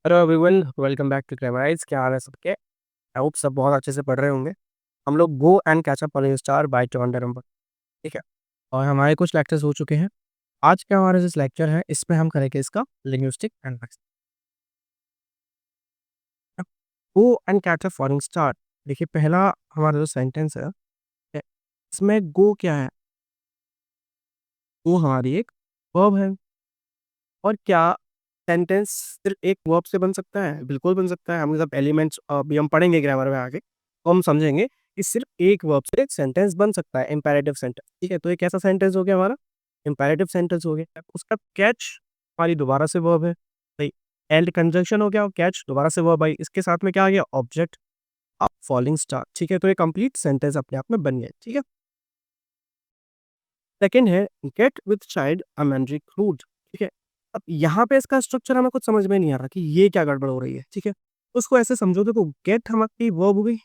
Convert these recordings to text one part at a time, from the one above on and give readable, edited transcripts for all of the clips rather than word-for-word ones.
Hello everyone, welcome back to Grammarize. क्या हाल है सबके? आई होप सब बहुत अच्छे से पढ़ रहे होंगे। हम लोग go and catch up following star by Donne number, ठीक है। और हमारे कुछ लेक्चर्स हो चुके हैं। आज का हमारा जो लेक्चर है इसमें हम करेंगे इसका linguistic analysis. Go and catch up following star. देखिए, पहला हमारा जो सेंटेंस है इसमें गो क्या है? वो हमारी एक वर्ब है। और क्या सेंटेंस सिर्फ एक वर्ब से बन सकता है? बिल्कुल बन सकता है। हम जब एलिमेंट्स अभी हम पढ़ेंगे ग्रामर में आगे, तो हम समझेंगे कि सिर्फ एक वर्ब से एक सेंटेंस बन सकता है, इंपेरेटिव सेंटेंस, ठीक है। तो एक ऐसा सेंटेंस हो गया हमारा इंपेरेटिव सेंटेंस हो गया। उसका कैच हमारी दोबारा से वर्ब है भाई। एंड कंजंक्शन हो गया और कैच दोबारा से वर्ब आई। इसके साथ में क्या आ गया? ऑब्जेक्ट ऑफ फॉलिंग स्टार, ठीक है। तो ये कंप्लीट सेंटेंस अपने आप में बन गया, ठीक है। सेकंड है get with child a mandrake root, ठीक है। अब यहाँ पे इसका स्ट्रक्चर हमें कुछ समझ में नहीं आ रहा कि ये क्या गड़बड़ हो रही है, ठीक है। उसको ऐसे समझो, देखो गेट हमारी वर्ब हो गई,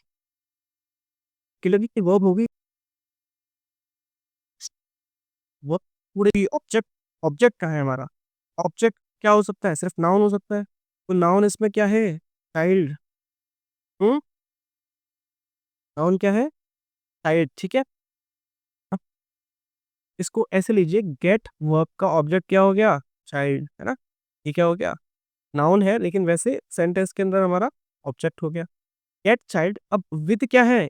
क्लियरली वर्ब हो गई। वर्ब पूरी ऑब्जेक्ट, ऑब्जेक्ट कहाँ है हमारा? ऑब्जेक्ट क्या हो सकता है? सिर्फ नाउन हो सकता है। तो नाउन इसमें क्या है? चाइल्ड। हम्म, नाउन क्या है? चाइल्ड, ठीक है। अब इसको ऐसे लीजिए, गेट वर्ब का ऑब्जेक्ट क्या हो गया? चाइल्ड, है ना। ये क्या हो गया? नाउन है, लेकिन वैसे सेंटेंस के अंदर हमारा ऑब्जेक्ट हो गया। गेट चाइल्ड, अब विद क्या है?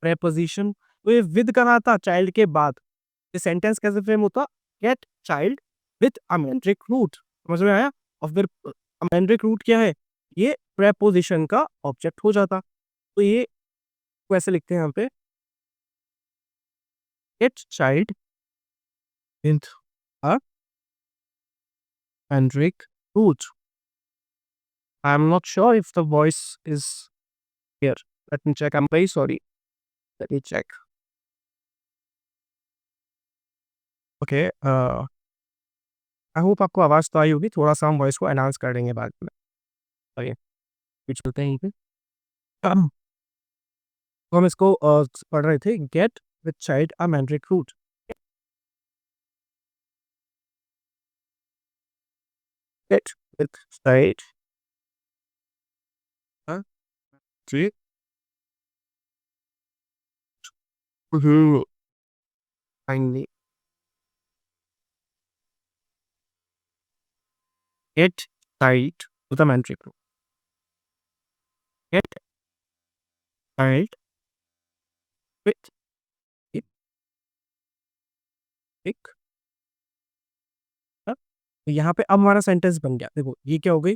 प्रेपोजिशन। तो ये विद करना था चाइल्ड के बाद। ये सेंटेंस कैसे फ्रेम होता? Gate child with a mandrake root, समझ में आया? और फिर अमेंड्रिक रूट क्या है? ये प्रेपोजिशन का ऑब्जेक्ट हो जाता। तो ये को ऐसे लिखते हैं यहाँ पे, get child with a mandrake root. I am not sure if the voice is here. Let me check, I am very sorry. Let me check. Okay, I hope आपको आवाज़ तो आई होगी। थोड़ा-सा हम वॉइस को एनहांस कर देंगे बाद में। चलिए, फिर चलते हैं यहीं पे। अम, तो हम इसको पढ़ रहे थे, get with child a mandrake root. Get with child a mandrake root. Finally get child with a mandrake root. Get child with a mandrake. तो यहाँ पे अब हमारा सेंटेंस बन गया। देखो, ये क्या हो गई?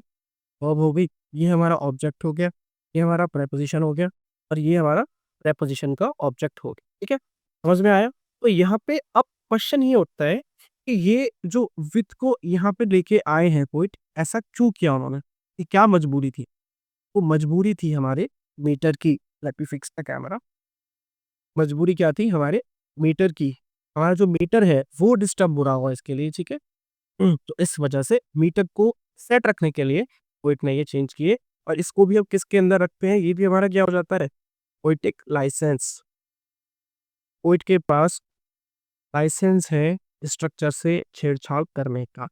वर्ब हो गई। ये हमारा ऑब्जेक्ट हो गया। ये हमारा प्रेपोजिशन हो गया। और ये हमारा प्रेपोजिशन का ऑब्जेक्ट हो गया, ठीक है। समझ में आया? तो यहाँ पे अब क्वेश्चन ये उठता है कि ये जो विथ को यहाँ पे लेके आए हैं पोइट, ऐसा क्यों किया उन्होंने? कि क्या मजबूरी थी? वो मजबूरी थी हमारे मीटर की। Let me fix the camera. मजबूरी क्या थी हमारे मीटर की? हमारा जो मीटर है वो डिस्टर्ब हो रहा होगा इसके लिए, ठीक है। तो इस वजह से मीटर को सेट रखने के लिए पोइट ने ये चेंज किए। और इसको भी अब किसके अंदर रखते हैं? ये भी हमारा क्या हो जाता है? Poetic licence. पोइट के पास लाइसेंस है स्ट्रक्चर से छेड़छाड़ करने का।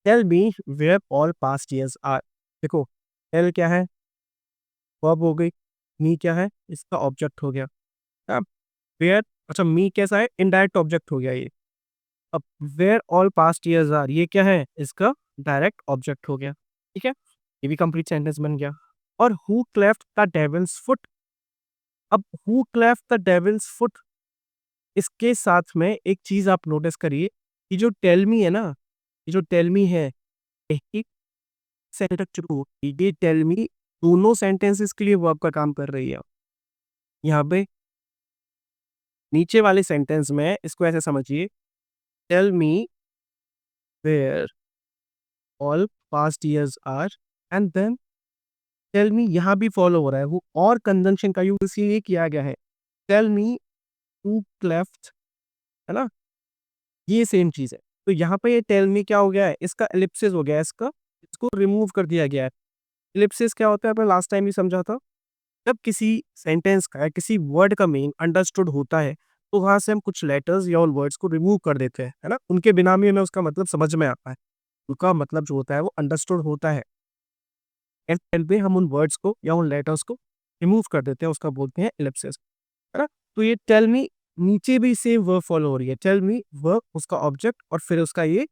Tell me where all past years are. देखो, टेल क्या है? वर्ब हो गई। मी क्या है? इसका ऑब्जेक्ट हो गया। अब वेयर, अच्छा मी कैसा है? इनडायरेक्ट ऑब्जेक्ट हो गया ये। अब where all past years are, ये क्या है? इसका डायरेक्ट ऑब्जेक्ट हो गया, ठीक है। ये भी कंप्लीट सेंटेंस बन गया। और who cleft the devil's foot. अब who cleft the devil's foot, इसके साथ में एक चीज आप नोटिस करिए कि जो टेल मी है ना, ये जो टेल मी है, एक सेंटेंस ये टेल मी दोनों सेंटेंसेस के लिए वर्ब का काम कर रही है। यहाँ पे नीचे वाले सेंटेंस में इसको ऐसे समझिए, tell me where all past years are, and then tell me यहाँ भी फॉलो हो रहा है वो, और कंजंक्शन का यूज इसलिए किया गया है। टेल मी टू लेफ्ट, है ना। ये सेम चीज है। तो यहाँ पे ये टेल मी क्या हो गया है? इसका एलिप्सिस हो गया है, इसका इसको रिमूव कर दिया गया है। एलिप्सिस क्या होता है? आपने लास्ट टाइम भी समझा था। जब किसी सेंटेंस का या किसी वर्ड का मीनिंग अंडरस्टूड होता है, तो वहां से हम कुछ लेटर्स या उन वर्ड्स को रिमूव कर देते हैं, है ना। उनके बिना भी हमें उसका मतलब समझ में आता है। उनका मतलब जो होता है वो अंडरस्टूड होता है। एंड पे हम उन वर्ड्स को या उन लेटर्स को रिमूव कर देते हैं, उसका बोलते हैं एलिप्सिस, है ना? तो ये टेल मी नीचे भी सेम वर्ब फॉलो हो रही है। टेल मी वर्ब उसका ऑब्जेक्ट और फिर उसका ये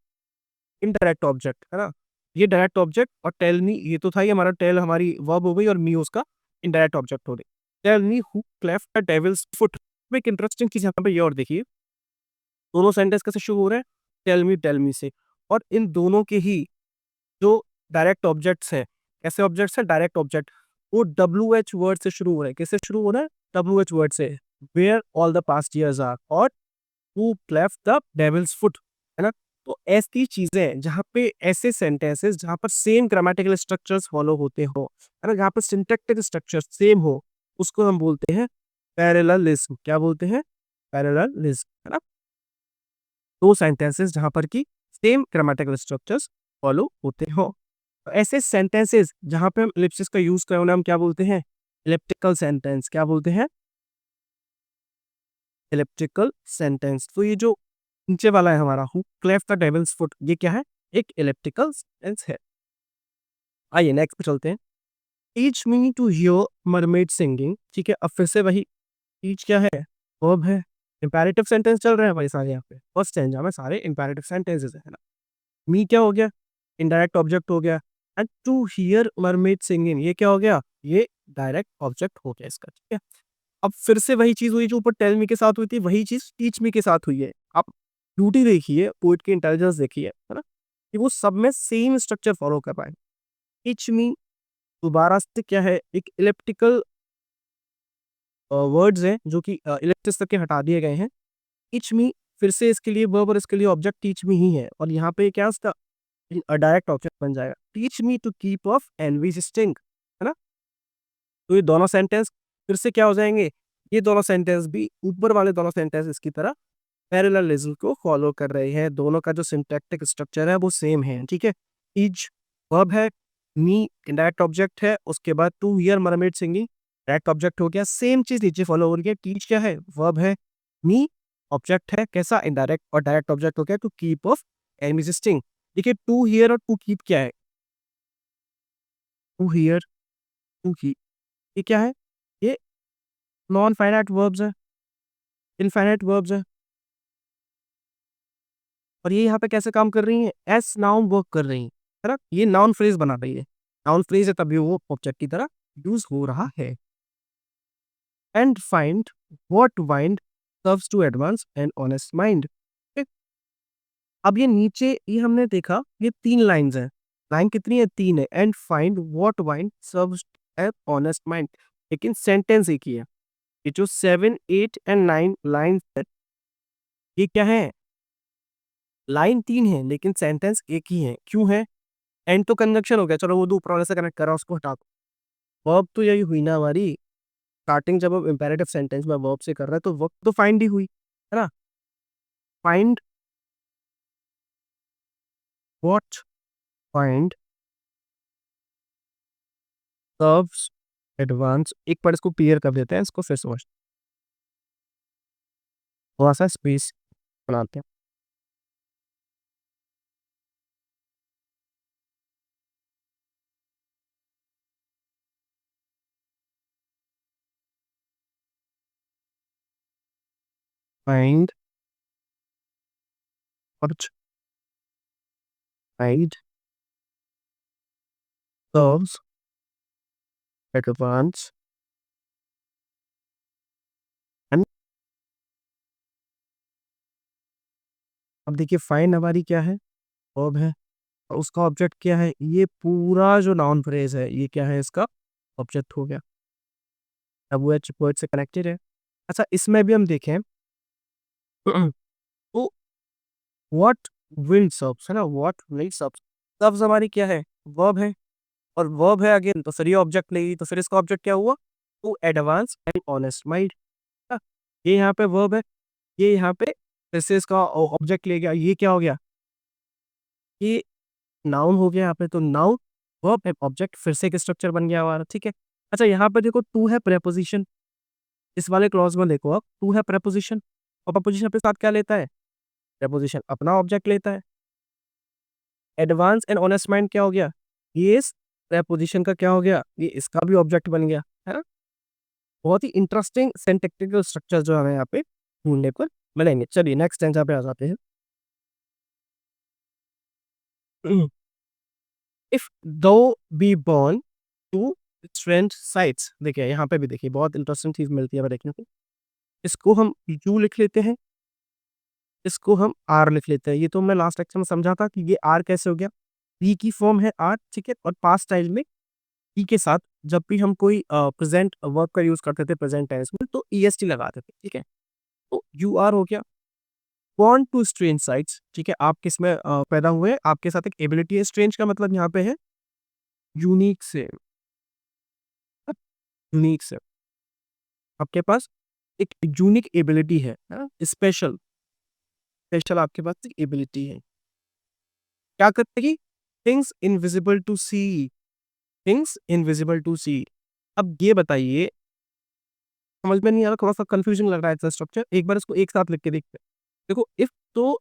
इनडायरेक्ट ऑब्जेक्ट, है ना? ये डायरेक्ट ऑब्जेक्ट और टेल मी ये तो था ही हमारा, टेल हमारी वर्ब हो गई और मी उसका इनडायरेक्ट ऑब्जेक्ट हो गई। Tell me who cleft the devil's foot. एक इंटरेस्टिंग चीज यहाँ पे ये और देखिए, दोनों सेंटेंस कैसे शुरू हो रहे हैं? टेल मी से। और इन दोनों के ही जो डायरेक्ट ऑब्जेक्ट्स हैं, कैसे ऑब्जेक्ट्स हैं? डायरेक्ट ऑब्जेक्ट, वो WH वर्ड से शुरू हो रहे हैं। किससे शुरू हो रहा है? WH वर्ड से। Where all the past years are, और who cleft the devil's foot, है ना? तो ऐसी चीजें जहाँ पे ऐसे सेंटेंसेस जहाँ पर सेम ग्रामेटिकल स्ट्रक्चर्स फॉलो होते हो, है ना, जहाँ पर सिंटैक्टिक स्ट्रक्चर सेम हो, उसको हम बोलते हैं पैरेललिज्म। क्या बोलते हैं? पैरेललिज्म, है ना? दो सेंटेंसेस जहाँ पर कि सेम ग्रामेटिकल स्ट्रक्चर्स फॉलो होते हो। तो ऐसे सेंटेंसेस जहाँ पे हम एलिप्सिस का यूज कर रहे हैं, उन्हें हम क्या बोलते हैं? Elliptical sentence. क्या बोलते हैं? Elliptical sentence. तो ये जो नीचे वाला है हमारा, who cleft the devil's foot, ये क्या है? एक एलिप्टिकल सेंटेंस है। आइए नेक्स्ट पे चलते हैं। Teach me to hear mermaid singing. ठीक है, अब फिर से वही, टीच क्या है? वर्ब है। इंपैरेटिव सेंटेंस चल रहे हैं भाई सारे यहाँ पे, फर्स्ट स्टैंजा में सारे इंपैरेटिव सेंटेंसेस है ना? मी क्या हो गया? इनडायरेक्ट ऑब्जेक्ट हो गया। And to hear mermaid singing, ये क्या हो गया? ये डायरेक्ट ऑब्जेक्ट हो गया इसका, ठीक है? अब फिर से वही चीज हुई जो ऊपर टेल मी के साथ हुई थी, वही चीज टीच मी के साथ हुई है। आप ब्यूटी देखिए, पोइट की इंटेलिजेंस देखिए, है ना, कि वो सब में सेम स्ट्रक्चर फॉलो कर रहा है। टीच मी दोबारा से क्या है? एक इलिप्टिकल वर्ड्स हैं जो कि इलिप्सिस तक के हटा दिए गए हैं। टीच मी फिर से इसके लिए वर्ब और इसके लिए ऑब्जेक्ट टीच मी ही है, और यहाँ पे क्या उसका डायरेक्ट ऑब्जेक्ट बन जाएगा। Teach me to keep off envy's sting, है ना? तो ये दोनों सेंटेंस फिर से क्या हो जाएंगे? ये दोनों सेंटेंस भी ऊपर वाले दोनों सेंटेंस इसकी तरह पैरेललिज्म को फॉलो कर रहे हैं। दोनों का जो सिंटैक्टिक स्ट्रक्चर है वो सेम है, ठीक है? ईच वर्ब है, मी इनडायरेक्ट ऑब्जेक्ट है, उसके बाद to hear mermaid singing direct object हो गया। सेम चीज नीचे फॉलो हो रही है। टीच क्या है? वर्ब है, मी ऑब्जेक्ट है, कैसा? इनडायरेक्ट, और डायरेक्ट ऑब्जेक्ट हो गया टू कीप ऑफ एग्जिस्टिंग। देखिए, टू हियर और टू कीप क्या है? टू हियर, टू कीप, ये क्या है? ये नॉन फाइनाइट वर्ब्स है, इनफाइनाइट वर्ब्स है, और ये यहाँ पे कैसे काम कर रही हैं? एस नाउन वर्क कर रही हैं, है ना? ये नाउन फ्रेज बना रही है। नाउन फ्रेज है तभी वो ऑब्जेक्ट की तरह यूज हो रहा है। And find what wind serves to advance and honest mind. अब ये नीचे ये हमने देखा, ये 3 लाइंस हैं। लाइन कितनी है? 3 है। And find what wind serves an honest mind, लेकिन सेंटेंस एक ही है। ये जो 7, 8 एंड 9 लाइंस है, ये क्या है? लाइन 3 है लेकिन सेंटेंस एक ही है। क्यों है? एंड तो कंजंक्शन हो गया, चलो वो तो ऊपर वाले से कनेक्ट करा, उसको हटा दो। वर्ब तो यही हुई ना हमारी। स्टार्टिंग जब हम इंपेरेटिव सेंटेंस में वर्ब से कर रहे हैं तो वर्ब तो फाइंड ही हुई, है ना? Find what wind serves advance. एक बार इसको क्लियर कर देते हैं, इसको फिर समझ, थोड़ा सा स्पेस बनाते हैं। Find what wind serves advance and, अब देखिए फाइंड हमारी क्या है? वर्ब है, और उसका ऑब्जेक्ट क्या है? ये पूरा जो नाउन फ्रेज है, ये क्या है? इसका ऑब्जेक्ट हो गया। अब वो वर्ड से कनेक्टेड है। अच्छा, इसमें भी हम देखें तो व्हाट विल सर्व्स, है ना? व्हाट विल सर्व्स, सर्व्स हमारी क्या है? वर्ब है, और वर्ब है अगेन, तो फिर ये ऑब्जेक्ट नहीं, तो फिर इसका ऑब्जेक्ट क्या हुआ? To advance and honest mind. ये यहाँ पे वर्ब है, ये यहाँ पे फिर से इसका ऑब्जेक्ट ले गया। ये क्या हो गया? ये नाउन हो गया यहाँ पे, तो नाउन वर्ब एंड ऑब्जेक्ट फिर से एक स्ट्रक्चर बन गया हमारा, ठीक है? अच्छा, यहाँ पे देखो टू है प्रेपोजिशन। इस वाले क्लॉज में देखो आप, टू है प्रेपोजिशन, और प्रेपोजिशन अपने साथ क्या लेता है? प्रेपोजिशन अपना ऑब्जेक्ट लेता है। एडवांस एंड ऑनेस्ट माइंड क्या हो गया, ये इस प्रेपोजिशन का क्या हो गया, ये इसका भी ऑब्जेक्ट बन गया, है ना। बहुत ही इंटरेस्टिंग सिंटैक्टिकल स्ट्रक्चर जो हमें यहाँ पे ढूंढने पर मिलेंगे। चलिए नेक्स्ट स्टेंजा पे आ जाते हैं। If thou be born to strange sights, देखिए यहाँ पे भी देखिए बहुत इंटरेस्टिंग चीज मिलती है हमें देखने को। इसको हम यू लिख लेते हैं, इसको हम आर लिख लेते हैं। ये तो मैं लास्ट लेक्चर में समझा था कि ये आर कैसे हो गया, बी की फॉर्म है आर, ठीक है। और पास्ट टाइम में ई के साथ जब भी हम कोई प्रेजेंट वर्ब का यूज करते थे प्रेजेंट टेंस में, तो ईएसटी लगाते थे, ठीक है। तो यू आर हो गया। बॉर्न टू स्ट्रेंज साइट्स, ठीक है। आप किस में पैदा हुए, आपके साथ एक एबिलिटी है। स्ट्रेंज का मतलब यहाँ पे है यूनिक से, यूनिक से आपके पास एक यूनिक एबिलिटी है, स्पेशल, स्पेशल आपके पास एक एबिलिटी है। क्या करते हैं, things invisible to see, things invisible to see. अब ये बताइए, समझ में नहीं आ रहा, थोड़ा सा कंफ्यूजन लग रहा है इसका स्ट्रक्चर, एक बार इसको एक साथ लिख के देखते हैं। देखो इफ तो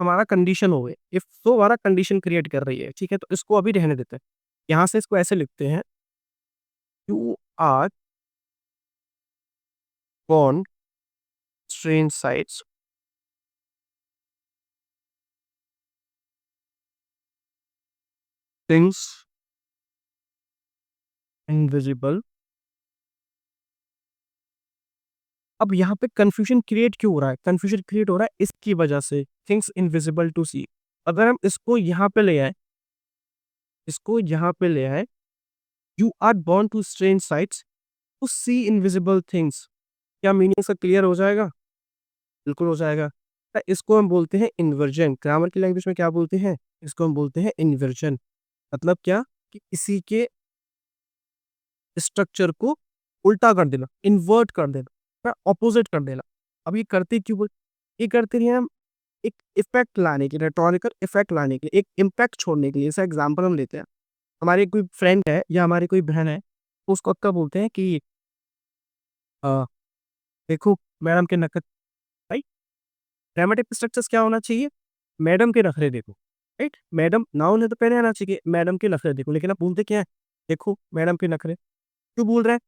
हमारा कंडीशन हो गए, इफ तो हमारा कंडीशन क्रिएट कर रही है, ठीक है। तो इसको अभी रहने देते हैं, यहाँ से इसको ऐसे लिखते हैं, you are born strange sights, things invisible। अब यहाँ पे कंफ्यूजन क्रिएट क्यों हो रहा है, कंफ्यूजन क्रिएट हो रहा है इसकी वजह से, थिंग्स इनविजिबल टू सी। अगर हम इसको यहाँ पे ले आए, इसको यहाँ पे ले आए, you are born to strange sights to see invisible things, क्या मीनिंग इसका क्लियर हो जाएगा, बिल्कुल हो जाएगा। तो इसको हम बोलते हैं इन्वर्जन, ग्रामर की लैंग्वेज में क्या बोलते हैं, इसको हम बोलते हैं इन्वर्जन। मतलब क्या, कि इसी के स्ट्रक्चर को उल्टा कर देना, इन्वर्ट कर देना, ऑपोजिट कर देना। अब ये करते क्यों, ये करते हैं हम एक इफेक्ट लाने के लिए, रेटोरिकल इफेक्ट लाने के लिए, एक इम्पैक्ट छोड़ने के लिए। जैसा एग्जांपल हम लेते हैं, हमारे कोई फ्रेंड है या हमारी कोई बहन है, तो उसको क्या बोलते हैं कि अ, देखो मैडम के नखरे, राइट। ग्रामेटिक स्ट्रक्चर्स क्या होना चाहिए, मैडम के नखरे देखो, राइट। मैडम नाउन है तो पहले आना चाहिए मैडम के नखरे देखो, लेकिन आप बोलते क्या है, देखो मैडम के नखरे, क्यों बोल रहे हैं,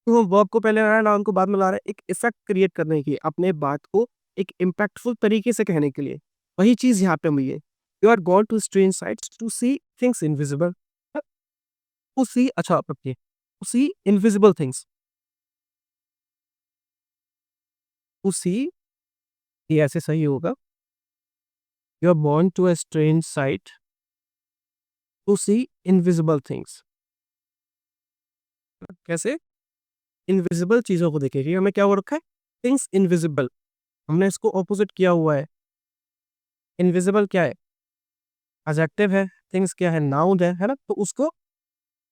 तो हम वर्ब को पहले ला रहे हैं, नाउन को बाद में ला रहे हैं, एक इफेक्ट क्रिएट करने के लिए, अपने बात को एक इम्पैक्टफुल तरीके से कहने के लिए। वही चीज यहाँ पे हुई है, you are gone to strange sights to see things invisible, to see, अच्छा रखिए, to see invisible things, to see, ये ऐसे सही होगा, you are born to a strange sight to see invisible things. कैसे, इनविजिबल चीजों को देखेंगे, हमें क्या हो रखा है, थिंग्स इनविजिबल, हमने इसको ऑपोजिट किया हुआ है। इनविजिबल क्या है, एडजेक्टिव है, थिंग्स क्या है, नाउन है ना। तो उसको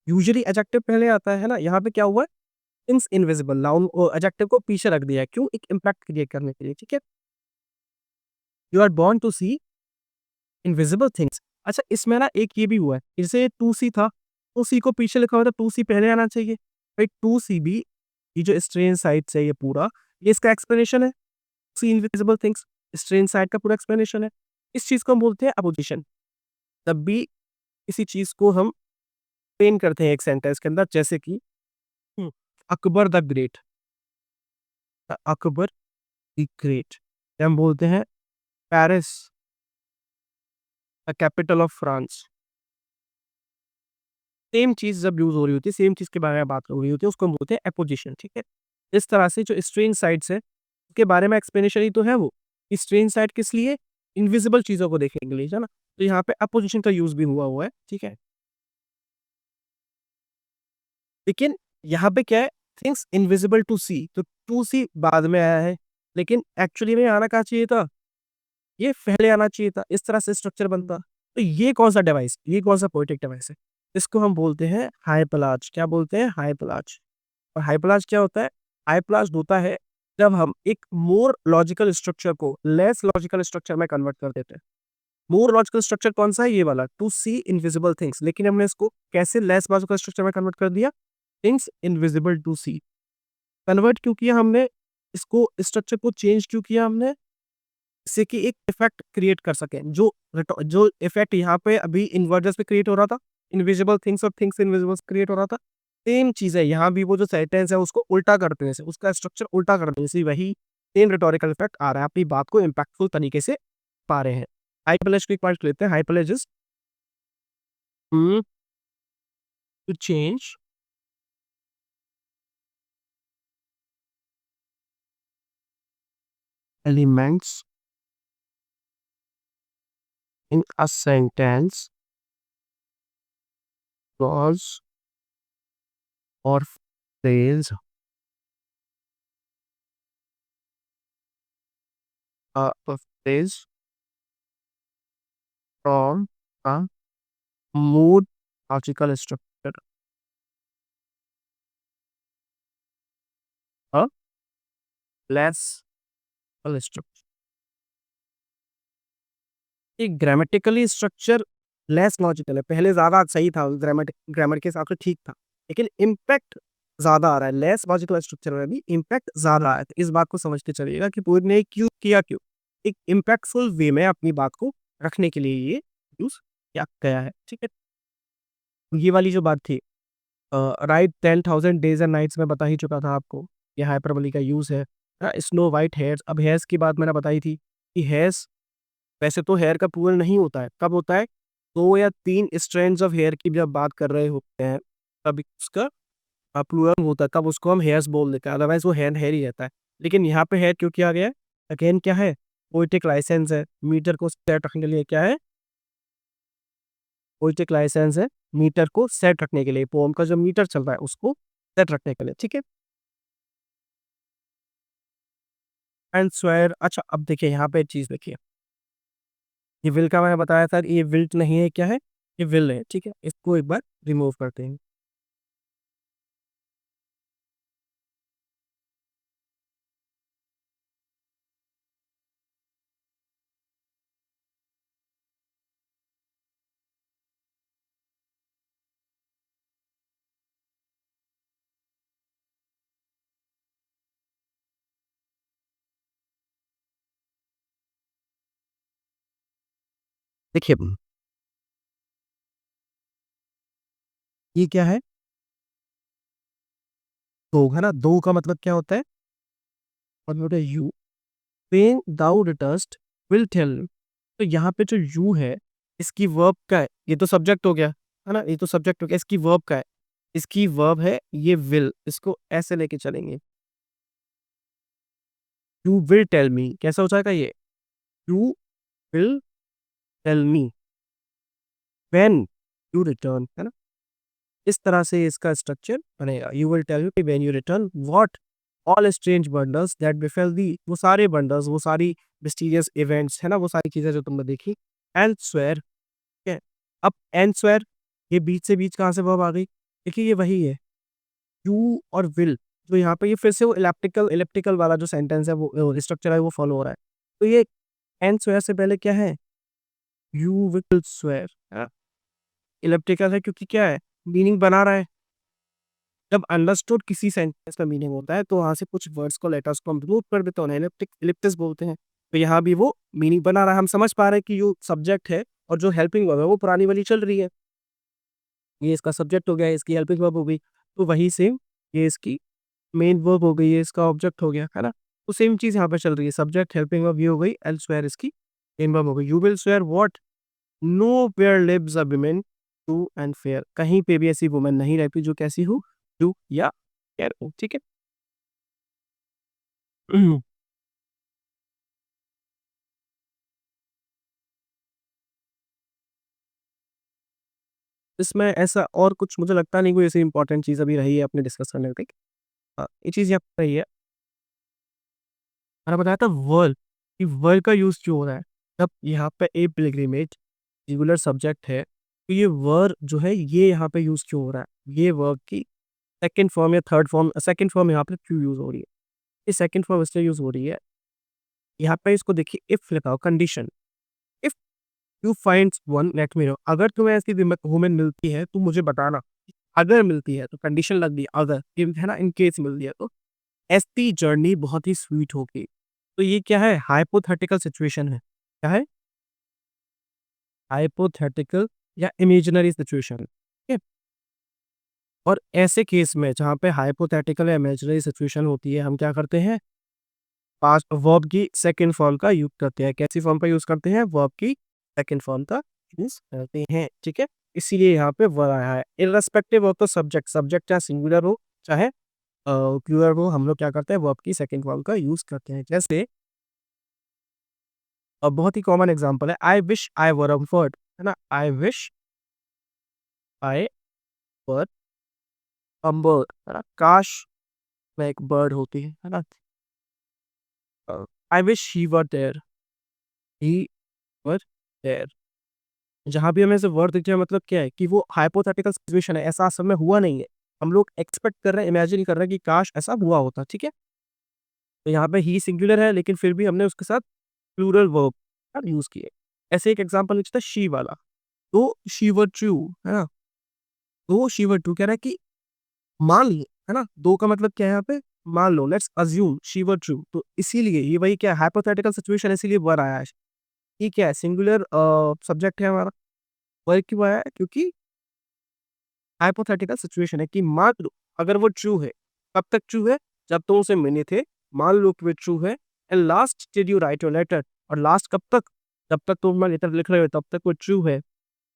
यूजुअली एडजेक्टिव पहले आता है ना, यहाँ पे क्या हुआ है, थिंग्स इनविजिबल, नाउन और एडजेक्टिव को पीछे रख दिया है, क्यों, एक इम्पैक्ट क्रिएट करने के लिए, ठीक है। You are born to see invisible things. अच्छा इसमें ना एक ये भी हुआ है, जैसे टू सी था, टू सी को पीछे लिखा हुआ था, टू सी पहले आना चाहिए भाई, टू सी भी, ये जो स्ट्रेन साइड से ये पूरा, ये इसका एक्सप्लेनेशन है, सी इनविजिबल थिंग्स स्ट्रेन साइड का पूरा एक्सप्लेनेशन है। इस चीज को हम बोलते हैं अपोजिशन। तब भी किसी चीज को हम पेन करते हैं एक सेंटेंस के अंदर, जैसे कि Akbar the great, Akbar the great, हम बोलते हैं Paris the capital of France. Same चीज जब यूज हो रही होती है, सेम चीज के बारे में बात हो रही होती है, उसको हम बोलते हैं अपोजिशन, ठीक है। इस तरह से जो स्ट्रेन साइड्स है उसके बारे में एक्सप्लेनेशन ही तो है वो, स्ट्रेन साइड किस लिए, इनविजिबल चीजों को देखने के लिए, है ना। तो यहाँ पे अपोजिशन का यूज भी हुआ है, ठीक है। लेकिन यहाँ पे क्या है, थिंग्स इनविजिबल टू सी, तो टू सी बाद में आया है, लेकिन एक्चुअली में आना कहाँ चाहिए था, ये पहले आना चाहिए था, इस तरह से स्ट्रक्चर बनता। तो ये कौन सा डिवाइस, ये कौन सा पोएटिक डिवाइस है, इसको हम बोलते हैं हाइपलाज। क्या बोलते हैं, हाइपलाज। और हाइपलाज क्या होता है, हाइपलाज होता है जब हम एक मोर लॉजिकल स्ट्रक्चर को लेस लॉजिकल स्ट्रक्चर में कन्वर्ट कर देते हैं। मोर लॉजिकल स्ट्रक्चर कौन सा है, ये वाला, टू सी इनविजिबल थिंग्स, लेकिन हमने इसको कैसे लेस लॉजिकल स्ट्रक्चर में कन्वर्ट कर दिया, things invisible to see. Convert क्यों किया हमने, इसको स्ट्रक्चर को चेंज क्यों किया हमने, जिससे कि एक इफेक्ट क्रिएट कर सकें। जो इफेक्ट यहाँ पे अभी इन्वर्जन पे क्रिएट हो रहा था, इनविजिबल थिंग्स और थिंग्स इनविजिबल क्रिएट हो रहा था, सेम चीज़ है यहाँ भी। वो जो सेंटेंस है उसको उल्टा कर देने से, उसका स्ट्रक्चर उल्टा कर देने से वही सेम रिटोरिकल इफेक्ट आ रहा है। अपनी बात को इम्पैक्टफुल तरीके से पा रहे हैं। हाइपरलेज को एक पार्ट लेते हैं। Hypallage is to change elements in a sentence, clause or phrase, a phrase from a more logical structure, a less structure। एक ग्रामेटिकली स्ट्रक्चर लेस लॉजिकल है। पहले ज़्यादा सही था, ग्रामर के हिसाब से ठीक था, लेकिन इम्पैक्ट ज़्यादा आ रहा है। लेस लॉजिकल स्ट्रक्चर में भी इम्पैक्ट ज़्यादा आया है। तो इस बात को समझ के चलिएगा कि पूरी ने क्यों किया क्यों? एक इम्पैक्टफुल वे में अपनी बात को रखने के लिए ये यूज़ किया गया है। ठीक है? ये वाली जो बात थी, राइट 10,000 डेज़ एंड नाइट्स में बता ही चुका था आपको। ये हाइपरबोली का यूज़ है। स्नो व्हाइट हेयर्स, अब हेयर्स की बात मैंने बताई थी कि हेयर्स वैसे तो हेयर का प्लूरल नहीं होता है। कब होता है? 2 या 3 स्ट्रैंड्स ऑफ हेयर की जब बात कर रहे होते हैं, तब उसका प्लूरल होता है, तब उसको हम हेयर्स बोल देते हैं, अदरवाइज़ वो हेयर हेयर ही रहता है। लेकिन यहाँ पे हेयर क्यों किया गया है? अगेन क्या है? पोएटिक लाइसेंस है, मीटर को सेट रखने के लिए क्या है? पोएटिक लाइसेंस है, मीटर को सेट रखने के लिए, पोएम का जो मीटर चल रहा है उसको सेट रखने के लिए, ठीक है? एंड स्वेयर, अच्छा अब देखिए यहाँ पे एक चीज़ देखिए, ये विल का मैंने बताया था, ये विल्ट नहीं है, क्या है? ये विल है, ठीक है? इसको एक बार रिमूव करते हैं। देखिए, ये क्या है? दो है ना? दो का मतलब क्या होता है? और होता है you, when thou returnest will tell। तो यहाँ पे जो यू है, इसकी वर्ब का है, ये तो सब्जेक्ट हो गया, है ना? ये तो सब्जेक्ट हो गया, इसकी वर्ब का है, इसकी वर्ब है ये विल, इसको ऐसे लेके चलेंगे। यू विल टेल मी, कैसा हो जाएगा ये? You will tell me when you return, है ना? इस तरह से इसका स्ट्रक्चर बनेगा। You will tell me when you return what all strange wonders that befell thee, वो सारे वंडर्स, वो सारी मिस्टीरियस इवेंट्स, है ना? वो सारी चीजें जो तुमने देखी। एंड स्वेयर, ठीक है? अब एंड स्वेयर, ये बीच से बीच कहाँ से वर्ब आ गई? देखिए ये वही है, यू और विल, जो यहाँ पे ये फिर से वो इलिप्टिकल इलिप्टिकल वाला जो सेंटेंस है, वो स्ट्रक्चर है, वो फॉलो हो रहा है। तो ये एंड स्वेयर से पहले क्या है? यू विल स्वेयर, इलिप्टिकल है क्योंकि क्या है? मीनिंग बना रहा है। जब अंडरस्टूड किसी सेंटेंस का मीनिंग होता है तो वहाँ से कुछ वर्ड्स को, लेटर्स को हम रिमूव कर देते हैं, इलिप्टिस बोलते हैं। तो यहाँ भी वो मीनिंग बना रहा है। हम समझ पा रहे हैं कि जो सब्जेक्ट है और जो हेल्पिंग वर्ब है वो पुरानी वाली चल रही है। ये इसका सब्जेक्ट हो गया, इसकी हेल्पिंग वर्ब हो गई, तो वही सेम ये इसकी मेन वर्ब हो गई, ये इसका ऑब्जेक्ट हो गया, है ना? तो सेम चीज़ यहाँ पे चल रही है, सब्जेक्ट हेल्पिंग वर्ब ये हो गई, एल्सवेयर इसकी मेन वर्ब हो गई। You will swear what? Nowhere lives a woman true and fair, कहीं पे भी ऐसी वुमन नहीं रहती जो कैसी हो? ट्रू या फेयर हो, ठीक है? इसमें ऐसा और कुछ मुझे लगता नहीं कोई ऐसी इंपॉर्टेंट चीज़ अभी रही है अपने डिस्कस करने की। ये चीज़ यहाँ पे रही है, मैंने बताया था वर्ल्ड, कि वर्ल्ड का यूज़ क्यों हो रहा है? जब यहाँ पे ए पिलग्रिमेज सिंगुलर सब्जेक्ट है, तो ये वर्ब जो है ये यहाँ पे यूज़ क्यों हो रहा है? ये वर्ब की सेकंड फॉर्म या थर्ड फॉर्म, सेकंड फॉर्म यहाँ पे क्यों यूज़ हो रही है? ये सेकंड फॉर्म इसलिए यूज़ हो रही है, यहाँ पे इसको देखिए, इफ लिखा हो, condition, if you finds one let me know, अगर तुम्हें ऐसी वुमन मिलती है तो मुझे बताना। अगर मिलती है तो कंडीशन लग दी, अगर, है ना? इन केस मिलती है तो ऐसी जर्नी बहुत ही स्वीट होगी। तो ये क्या है? हाइपोथेटिकल सिचुएशन है। क्या है? हाइपोथेटिकल या इमेजिनरी सिचुएशन, ठीक है? और ऐसे केस में जहाँ पे हाइपोथेटिकल या इमेजिनरी सिचुएशन होती है, हम क्या करते हैं? पास्ट वर्ब की सेकंड फॉर्म का यूज़ करते हैं। कैसी फॉर्म का यूज़ करते हैं? वर्ब की सेकंड फॉर्म का यूज़ करते हैं, ठीक है? इसीलिए यहाँ पे वर आया है। Irrespective of the subject, subject चाहे सिंगुलर हो, चाहे प्लूरल हो, हम लोग क्या करते हैं? वर्ब की सेकंड फॉर्म का यूज़ करते हैं। जैसे बहुत ही कॉमन एग्जांपल है, I wish I were a bird, है ना? I wish I were a bird, है ना? काश मैं एक बर्ड होती, है ना? I wish he were there, he were there. जहाँ भी हमें ऐसे वर्ड दिख जाए, मतलब क्या है कि वो हाइपोथेटिकल सिचुएशन है, ऐसा असल में हुआ नहीं है। हम लोग एक्सपेक्ट कर रहे हैं, इमेजिन कर रहे हैं कि काश ऐसा हुआ होता, ठीक है? तो यहाँ पे ही सिंगुलर है, लेकिन फिर भी हमने उसके साथ प्लूरल वर्ब यूज़ किए। ऐसे एक एग्जांपल लिखता है शी वाला, तो शी वर ट्रू, है ना? तो शी वर ट्रू कह रहा है कि मान लो, है ना? 2 का मतलब क्या है यहाँ पे? मान लो, let's assume she were true. तो इसीलिए ये वही क्या है? हाइपोथेटिकल सिचुएशन है, इसीलिए वर आया है। ये क्या है? सिंगुलर सब्जेक्ट है हमारा। वर क्यों आया है? क्योंकि हाइपोथेटिकल सिचुएशन है कि मान लो अगर वो ट्रू है, कब तक ट्रू है? जब तुम उसे मिले थे, मान लो कि वो ट्रू है। And last did you write your letter, और लास्ट कब तक? जब तक तुम अपना लेटर लिख रहे हो तब तक वो ट्रू है।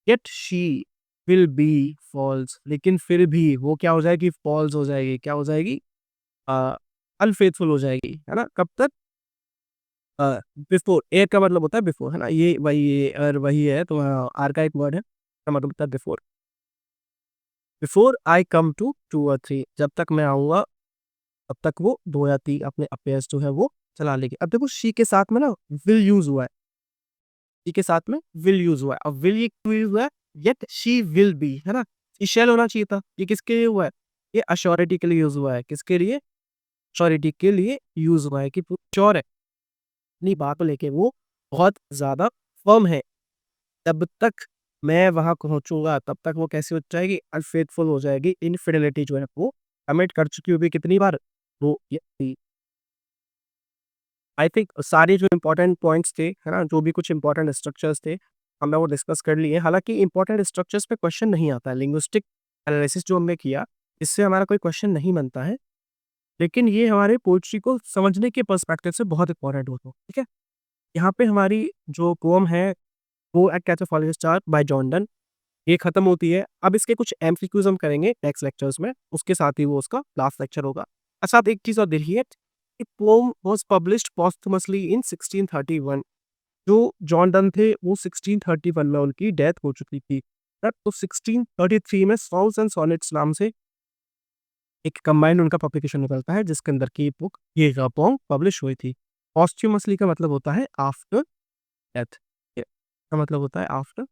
Yet she will be false, लेकिन फिर भी वो क्या हो जाएगी? फॉल्स हो जाएगी। क्या हो जाएगी? अनफेथफुल हो जाएगी, है ना? कब तक? बिफोर। ए का मतलब होता है बिफोर, है ना? ये वही ये और वही है, तो आर का एक वर्ड है, का मतलब होता है before. Before I come to 2 और 3, जब तक मैं आऊँगा तब तक वो 2 या 3 अपने अफेयर्स जो है वो चला लेगी। अब देखो शी के साथ में ना विल यूज़ हुआ है, शी के साथ में विल यूज़ हुआ है। अब विल ये क्यों यूज़ हुआ है? येट शी विल बी, है ना? ये शैल होना चाहिए था। ये किसके लिए हुआ है? ये एश्योरिटी के लिए यूज़ हुआ है। किसके लिए? श्योरिटी के लिए यूज़ हुआ है कि श्योर है, अपनी बात को लेके वो बहुत ज़्यादा फर्म है। तब तक मैं वहाँ पहुँचूँगा, तब तक वो कैसी हो जाएगी? अनफेथफुल हो जाएगी। इनफिडेलिटी जो है वो कमिट कर चुकी होगी कितनी बार? वो ये आई थिंक सारे जो इम्पोर्टेंट पॉइंट्स थे, है ना? जो भी कुछ इम्पोर्टेंट स्ट्रक्चर्स थे, हमने वो डिस्कस कर लिए। हालाँकि इम्पोर्टेंट स्ट्रक्चर्स पे क्वेश्चन नहीं आता है। लिंग्विस्टिक एनालिसिस जो हमने किया, इससे हमारा कोई क्वेश्चन नहीं बनता है। लेकिन ये हमारे पोएट्री को समझने के पर्सपेक्टिव से बहुत इम्पोर्टेंट होता है, ठीक है? यहाँ पे हमारी जो पोएम है, वो at catch a falling star by John Donne, ये खत्म होती है। अब इसके कुछ एमसीक्यूज़ हम करेंगे नेक्स्ट लेक्चर्स में, उसके साथ ही वो उसका लास्ट लेक्चर होगा। अच्छा, आप एक चीज़ और देखिए, ए पोएम वाज़ पब्लिश्ड पोस्टhumously इन 1631। जो जॉन डन थे, वो 1631 में उनकी डेथ हो चुकी थी। तो 1633 में सॉन्ग्स एंड सॉनेट्स नाम से एक कंबाइंड उनका पब्लिकेशन निकलता है, जिसके अंदर की बुक ये पोएम पब्लिश हुई थी। पोस्टhumously का मतलब होता है आफ्टर डेथ, का मतलब होता है आफ्टर।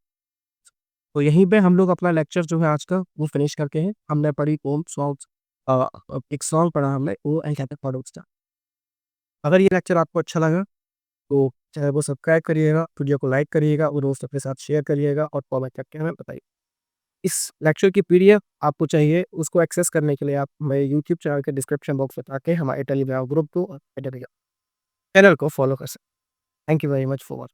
तो यहीं पे हम लोग अपना लेक्चर जो है आज का वो फिनिश करके हैं। हमने पढ़ी पोएम सॉन्ग्स, एक सॉन्ग पढ़ा हमने, वो एंड कैट फॉर स्टार। अगर ये लेक्चर आपको अच्छा लगा तो चाहे वो सब्सक्राइब करिएगा, वीडियो को लाइक करिएगा और दोस्तों के साथ शेयर करिएगा और कमेंट करके हमें बताइए। इस लेक्चर की पीडीएफ आपको चाहिए, उसको एक्सेस करने के लिए आप मेरे यूट्यूब चैनल के डिस्क्रिप्शन बॉक्स में जाके हमारे टेलीग्राम ग्रुप को और चैनल को फॉलो कर सकते हैं। Thank you very much for